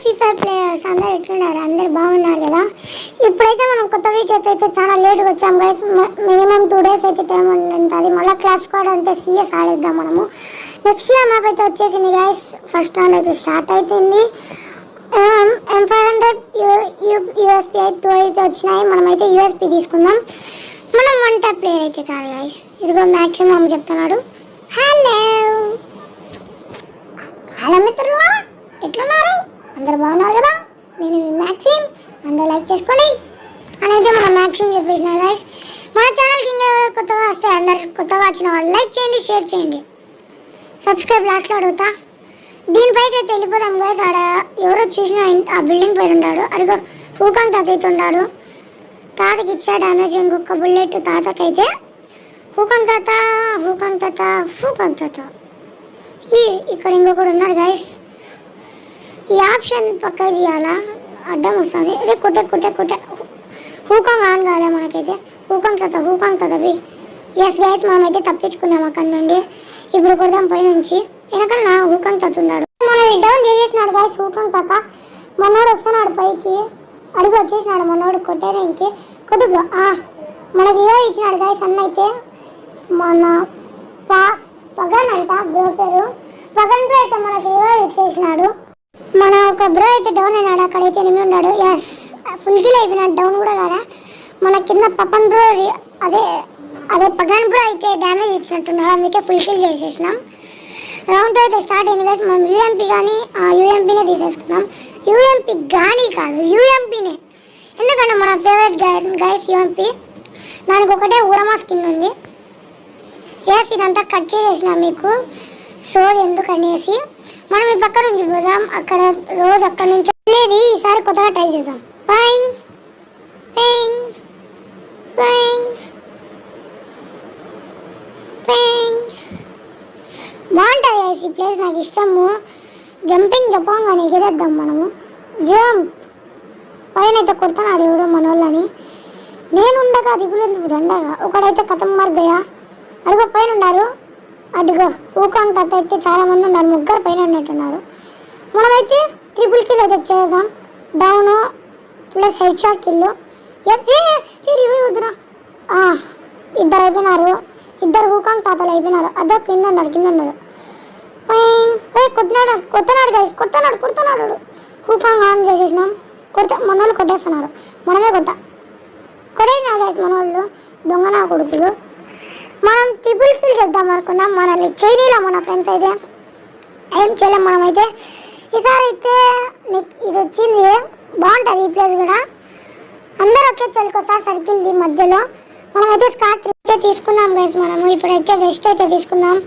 Free fire players అందరూ ఎట్లున్నారు? అందరు బాగున్నారు కదా? ఇప్పుడైతే మనం కొత్త వీడియోతో అయితే చాలా లేట్గా వచ్చాం గైస్. మినిమం 2 days అయితే టైం ఉంటుంది. మళ్ళీ క్లాస్ స్క్వాడ్ అంటే సిఎస్ ఆడేద్దాం మనము. నెక్స్ట్ మ్యాప్ అయితే వచ్చేసింది గైస్. ఫస్ట్ రౌండ్ అయితే స్టార్ట్ అవుతుంది. M500 యూఎస్పీ 2 అయితే వచ్చినాయి. మనమైతే యూఎస్పీ తీసుకుందాం. మనం 1 టైప్ ప్లేయర్ అయితే కాదు గైస్. ఇదిగో మ్యాక్సిమం చెప్తున్నాడు. హలో హలో మిత్రులా, ఎట్లున్నారు? అందరు బాగున్నారు కదా? నేను మ్యాక్సిమ్, అందరూ లైక్ చేసుకోండి అని అయితే మన మ్యాక్సిమ్ చెప్పేసిన గైస్. మన ఛానల్కి ఇంకా ఎవరు కొత్తగా వస్తే అందరు కొత్తగా వచ్చిన వాళ్ళు లైక్ చేయండి, షేర్ చేయండి, సబ్స్క్రైబ్ లాస్ట్లో అడుగుతా. దీనిపైకి అయితే వెళ్ళిపోదాం గైస్. ఆడ ఎవరో చూసినా ఆ బిల్డింగ్ పైన ఉన్నాడు. అడిగో హూకాంగ్ తాత అయితే ఉన్నాడు. తాతకి ఇచ్చా డ్యామేజ్ ఇంకొక బుల్లెట్ తాతకైతే. హూకాంగ్ తాత హూకాంగ్ తాత హూకాంగ్ తాత. ఇక్కడ ఇంకొకడు ఉన్నాడు గైస్. ఈ ఆప్షన్ పక్క తీయాలా? అడ్డం వస్తుంది. అరే కొట్టే హూకాంగ్ ఆన్ కాలే మనకైతే. హూకాంగ్ తాత బి. ఎస్ గైస్, మనమైతే తప్పించుకున్నాం అక్కడి నుండి. ఇప్పుడు కొడదాం పై నుంచి. వెనకాల నా హూకాంగ్ తాత ఉన్నాడు. మనల్ని డౌన్ చేసేసినాడు గైస్ హూకాంగ్ తాత. మనోడు వస్తున్నాడు పైకి. అడుగు వచ్చేసినాడు మనోడు కొట్టేరానికి. కొట్టు బ్రో. మనకి ఇవో ఇచ్చినాడు గైస్ అన్న అయితే. మన పగన్ అంట బ్రో పేరు. పగన్ బ్రో అయితే మనకి ఇవో ఇచ్చేసినాడు. మన ఒక బ్రో అయితే డౌన్ అయినాడు. అక్కడైతే ఎనిమిది ఉన్నాడు. ఎస్, ఫుల్ కిల్ అయిపోయినాడు. డౌన్ కూడా కదా. మన కింద పపన్ బ్రో అదే పగన్ బ్రో అయితే డ్యామేజ్ ఇచ్చినట్టున్నాడు. అందుకే ఫుల్ కిల్ చేసేసినాం. రౌండ్ అయితే స్టార్ట్ అయింది గైస్. మనం యూఎంపీ కానీ యూఎంపీనే తీసేసుకున్నాం. యూఎంపీ కానీ కాదు, యూఎంపీనే. ఎందుకంటే మన ఫేవరెట్ గైస్ యూఎంపీ. దానికి ఒకటే ఊరమా స్కిన్ ఉంది. ఎస్, ఇదంతా కట్ చేసేసినాం మీకు. సో ఎందుకనేసి మనం ఈ పక్క నుంచి పోదాం. అక్కడ రోజు అక్కడ నుంచి లేదు. ఈసారి కొత్తగా ట్రై చేద్దాం. పైంగ్ పైంగ్ పైంగ్ పైంగ్. బాగుంటుంది ఈ ప్లేస్, నాకు ఇష్టము. జంపింగ్ జపాంగానే ఎగిరేద్దాం మనము. జంప్ పైన అయితే కొడుతున్నాడు ఎవడో మన వాళ్ళని. నేను ఉండగా దిగులేందుకు దండగా. ఒకడైతే కథం మార్గయా. అడుగు పైన ఉన్నారు. అడుగు ఊకాంగ్ తాత అయితే చాలా మంది ఉన్నారు. ముగ్గురు పైన ఉన్నట్టున్నారు. మనమైతే ట్రిపుల్ కిల్ అయితే చేద్దాం. Down plus head shot kill. Yes వద్దురా. ఇద్దరు అయిపోయినారు. ఇద్దరు హూకాంగ్ తాతలు అయిపోయినారు. అదో కింద ఉన్నాడు. కొడుతున్నాడు గైస్. కొడుతున్నాడు. హూకాంగ్ ఆన్ చేసేసినాం. మన వాళ్ళు కొట్టేస్తున్నారు. మనమే కొట్టేసినారు గైస్ మన వాళ్ళు. దొంగ నా కొడుకులు. మనం ట్రిపుల్ కిల్ చేద్దాం అనుకున్నాం. మనల్ని చైనీలో మన ఫ్రెండ్స్ అయితే ఏం చేయలేం. మనమైతే ఈసారి అయితే ఇది వచ్చింది. బాగుంటుంది ఈ ప్లేస్ కూడా. అందరూ ఒకే చోటుకొస్తారు సర్కిల్ ది మధ్యలో. మనమైతే స్కాట్ అయితే తీసుకున్నాం గైస్. మనము ఇప్పుడైతే వెస్ట్ అయితే తీసుకుందాం.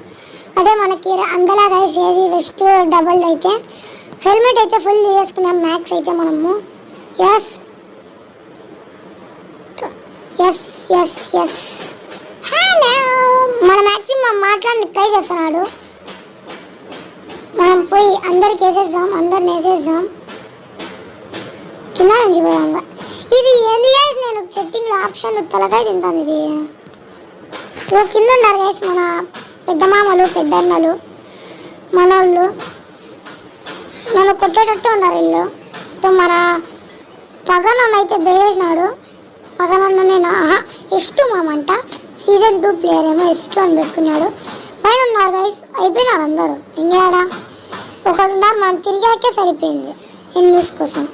అదే మనకి అందలా గైస్. ఏది వెస్ట్ డబల్ అయితే. హెల్మెట్ అయితే ఫుల్ తీసుకున్నాం. మ్యాక్స్ అయితే మనము. Yes hello. మన మ్యాక్సిమం మాట్లాడి ట్రై చేస్తున్నాడు. మనం పోయి అందరికి వేసేద్దాం. అందరిని వేసేద్దాం. కింద నుంచి పోదాం. ఇది ఏంది గైస్? నేను సెట్టింగ్లో ఆప్షన్ తలకాయ తింటాను. ఇది కింద ఉన్నారు గైస్ మన పెద్ద మామలు పెద్దన్నలు మనోళ్ళు. నన్ను కొట్టేటట్టు ఉన్నారు వీళ్ళు. మన పగనన్న అయితే బేసినాడు. పగనన్న నేను ఎస్టు మామంట. సీజన్ 2 ప్లేయర్ ఏమో ఎస్టు అని పెట్టుకున్నాడు. పైన ఉన్నారు గైస్. అయిపోయినారు అందరూ. ఇంకేడా ఒకడున్నారు. మనం తిరిగాకే సరిపోయింది ఎనిమిస్ కోసం.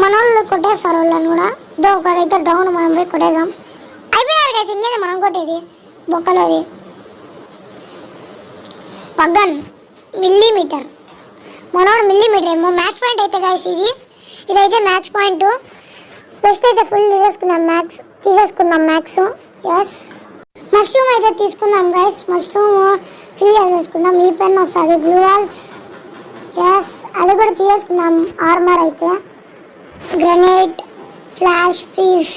మన వాళ్ళు కొట్టేస్తారు వాళ్ళని కూడా. ఒకడైతే డౌన్. మనం పోయి కొట్టేద్దాం. అయిపోయినారు గైస్. ఇంకేది మనం కొట్టేది బొక్కలోది. Pagan millimetre. మనోడు మిల్లీమీటర్ ఏమో. మ్యాచ్ పాయింట్ అయితే గైస్ ఇదైతే మ్యాచ్ పాయింట్. ఫస్ట్ అయితే ఫుల్ తీసేసుకుందాం. మ్యాక్స్. ఎస్, మష్రూమ్ అయితే తీసుకుందాం గైస్. మష్రూమ్ ఫిల్ చేసేసుకుందాం. ఈ పెన్ వస్తుంది. Glue walls. ఎస్, అది కూడా తీసేసుకుందాం. ఆర్మర్ అయితే grenade, flash, freeze,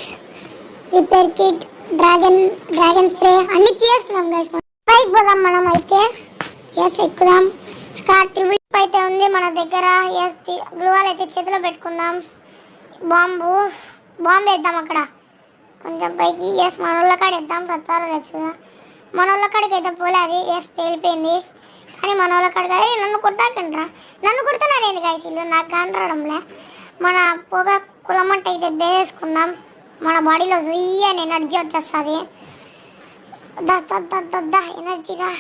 repair kit, dragon spray అన్నీ తీసుకున్నాం గైస్. పైకి పోదాం మనం అయితే. ఎస్, ఎక్కుదాం. స్కాట్ ట్రిపుల్ అయితే ఉంది మన దగ్గర. ఎస్, గ్లూవాల్ అయితే చేతిలో పెట్టుకుందాం. బాంబు వేద్దాం అక్కడ కొంచెం పైకి. ఎస్, మన వాళ్ళ కాడ వేద్దాం. సత్తారో చూద్దాం. మన వాళ్ళ కాడికి అయితే పోలే అది. ఎస్, పేలిపోయింది. కానీ మన వాళ్ళ కాడ కాదు నన్ను కొట్టాకండ్రా. నన్ను కొడుతున్నారు ఏంది గాయస్ వీళ్ళు, నాకు కానరాడంలే. మన పొగ కులమంట అయితే బేసుకుందాం, మన బాడీలో జుయ్య అని ఎనర్జీ వచ్చేస్తుంది. దా ఎనర్జీ రా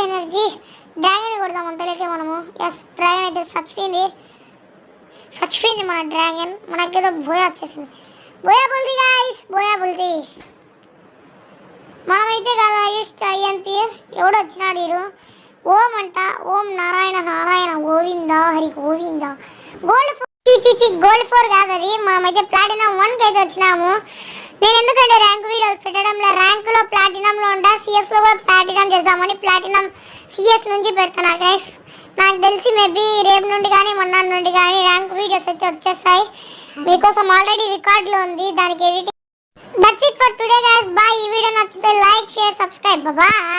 ఎనర్జీ. డ్రాగన్ కొడదాం అంతలేకే మనము. ఎస్ డ్రాగన్ అయితే చచ్చిపోయింది మన డ్రాగన్. మనకేదో బోయా వచ్చేసింది. బోయా బుల్ది గాయస్, బోయా బుల్ది. మనమైతే కాదు హైయెస్ట్ ఐఎన్పి. ఎవడు వచ్చినాడు వీరు. ఓం అంట, ఓం నారాయణ నారాయణ గోవింద హరి గోవింద. గోల్డ్ 4 కాదు అది. మనమైతే ప్లాటినం 1కి అయితే వచ్చినాము. నేను ఎందుకంటే ర్యాంక్ వీడియోస్ పెట్టడంలో ర్యాంకులో ప్లాటినంలో ఉంటా, సిఎస్లో కూడా ప్లాటినం చేద్దామని ప్లాటినం సిఎస్ నుంచి పెడుతున్నా గైస్. నాకు తెలిసి మేబీ రేపు నుండి కానీ మొన్న నుండి కానీ ర్యాంక్ వీడియోస్ అయితే వచ్చేస్తాయి. మీకోసం ఆల్రెడీ రికార్డులో ఉంది, దానికి editing. That's it for today guys. Bye. ఈ వీడియో నచ్చితే లైక్, షేర్, సబ్స్క్రైబ్. బాయ్.